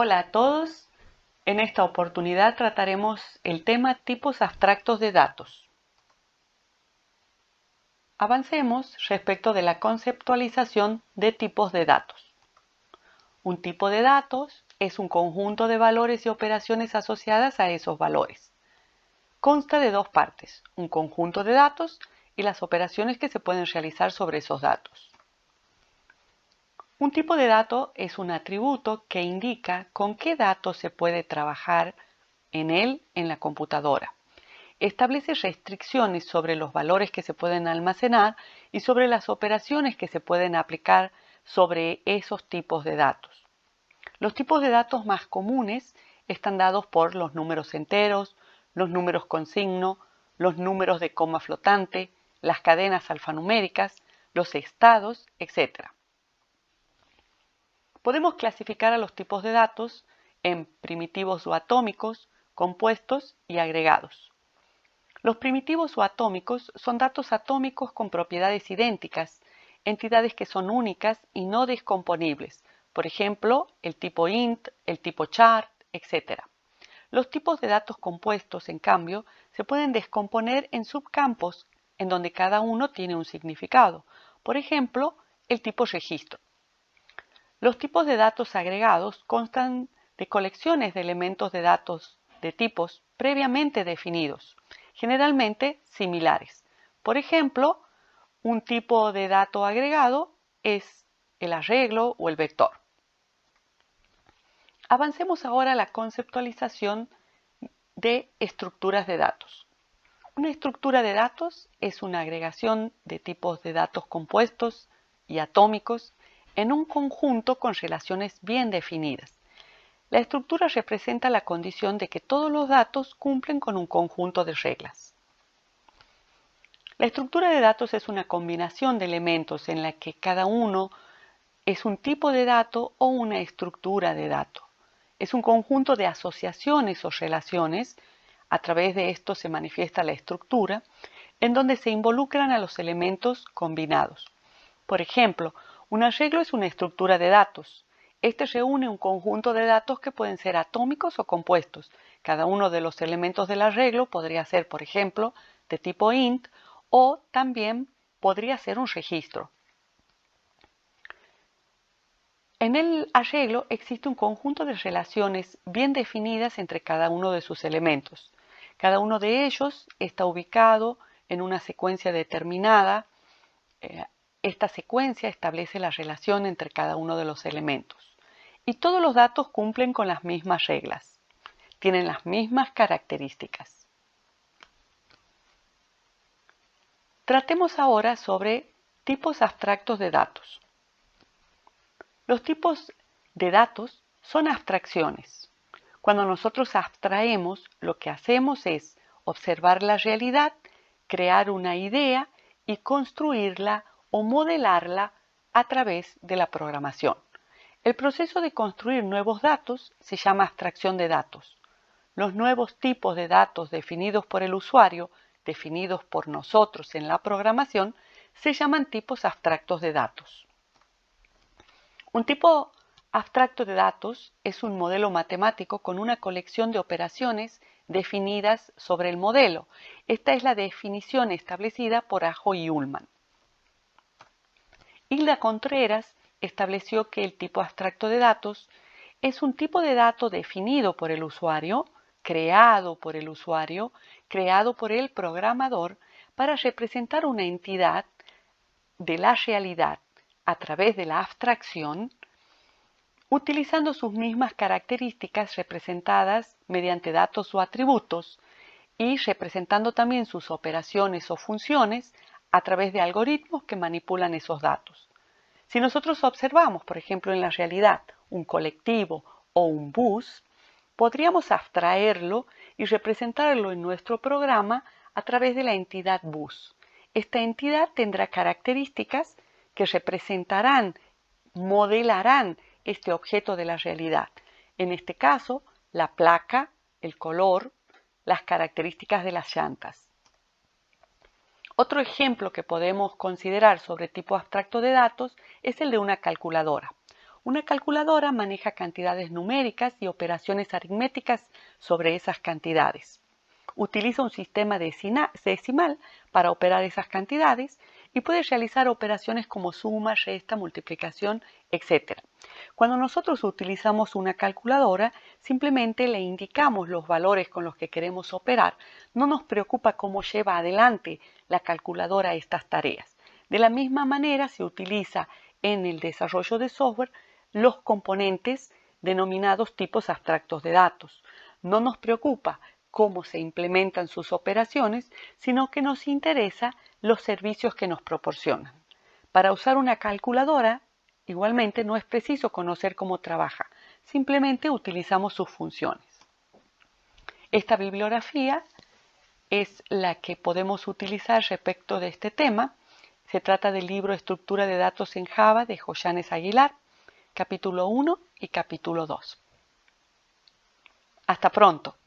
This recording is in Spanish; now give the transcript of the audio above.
Hola a todos, en esta oportunidad trataremos el tema tipos abstractos de datos. Avancemos respecto de la conceptualización de tipos de datos. Un tipo de datos es un conjunto de valores y operaciones asociadas a esos valores. Consta de dos partes, un conjunto de datos y las operaciones que se pueden realizar sobre esos datos. Un tipo de dato es un atributo que indica con qué datos se puede trabajar en él en la computadora. Establece restricciones sobre los valores que se pueden almacenar y sobre las operaciones que se pueden aplicar sobre esos tipos de datos. Los tipos de datos más comunes están dados por los números enteros, los números con signo, los números de coma flotante, las cadenas alfanuméricas, los estados, etc. Podemos clasificar a los tipos de datos en primitivos o atómicos, compuestos y agregados. Los primitivos o atómicos son datos atómicos con propiedades idénticas, entidades que son únicas y no descomponibles, por ejemplo, el tipo int, el tipo char, etc. Los tipos de datos compuestos, en cambio, se pueden descomponer en subcampos en donde cada uno tiene un significado, por ejemplo, el tipo registro. Los tipos de datos agregados constan de colecciones de elementos de datos de tipos previamente definidos, generalmente similares. Por ejemplo, un tipo de dato agregado es el arreglo o el vector. Avancemos ahora a la conceptualización de estructuras de datos. Una estructura de datos es una agregación de tipos de datos compuestos y atómicos en un conjunto con relaciones bien definidas. La estructura representa la condición de que todos los datos cumplen con un conjunto de reglas. La estructura de datos es una combinación de elementos en la que cada uno es un tipo de dato o una estructura de dato. Es un conjunto de asociaciones o relaciones, a través de esto se manifiesta la estructura, en donde se involucran a los elementos combinados. Por ejemplo, un arreglo es una estructura de datos. Este reúne un conjunto de datos que pueden ser atómicos o compuestos. Cada uno de los elementos del arreglo podría ser, por ejemplo, de tipo int o también podría ser un registro. En el arreglo existe un conjunto de relaciones bien definidas entre cada uno de sus elementos. Cada uno de ellos está ubicado en una secuencia determinada. Esta secuencia establece la relación entre cada uno de los elementos. Y todos los datos cumplen con las mismas reglas. Tienen las mismas características. Tratemos ahora sobre tipos abstractos de datos. Los tipos de datos son abstracciones. Cuando nosotros abstraemos, lo que hacemos es observar la realidad, crear una idea y construirla o modelarla a través de la programación. El proceso de construir nuevos datos se llama abstracción de datos. Los nuevos tipos de datos definidos por el usuario, definidos por nosotros en la programación, se llaman tipos abstractos de datos. Un tipo abstracto de datos es un modelo matemático con una colección de operaciones definidas sobre el modelo. Esta es la definición establecida por Ajo y Ullman. Hilda Contreras estableció que el tipo abstracto de datos es un tipo de dato definido por el usuario, creado por el usuario, creado por el programador para representar una entidad de la realidad a través de la abstracción, utilizando sus mismas características representadas mediante datos o atributos y representando también sus operaciones o funciones a través de algoritmos que manipulan esos datos. Si nosotros observamos, por ejemplo, en la realidad un colectivo o un bus, podríamos abstraerlo y representarlo en nuestro programa a través de la entidad bus. Esta entidad tendrá características que representarán, modelarán este objeto de la realidad. En este caso, la placa, el color, las características de las llantas. Otro ejemplo que podemos considerar sobre tipo abstracto de datos es el de una calculadora. Una calculadora maneja cantidades numéricas y operaciones aritméticas sobre esas cantidades. Utiliza un sistema decimal para operar esas cantidades y puede realizar operaciones como suma, resta, multiplicación, etc. Cuando nosotros utilizamos una calculadora, simplemente le indicamos los valores con los que queremos operar. No nos preocupa cómo lleva adelante la calculadora estas tareas. De la misma manera se utiliza en el desarrollo de software los componentes denominados tipos abstractos de datos. No nos preocupa cómo se implementan sus operaciones, sino que nos interesa los servicios que nos proporcionan. Para usar una calculadora, igualmente no es preciso conocer cómo trabaja, simplemente utilizamos sus funciones. Esta bibliografía es la que podemos utilizar respecto de este tema. Se trata del libro Estructura de datos en Java de Joyanes Aguilar, capítulo 1 y capítulo 2. Hasta pronto.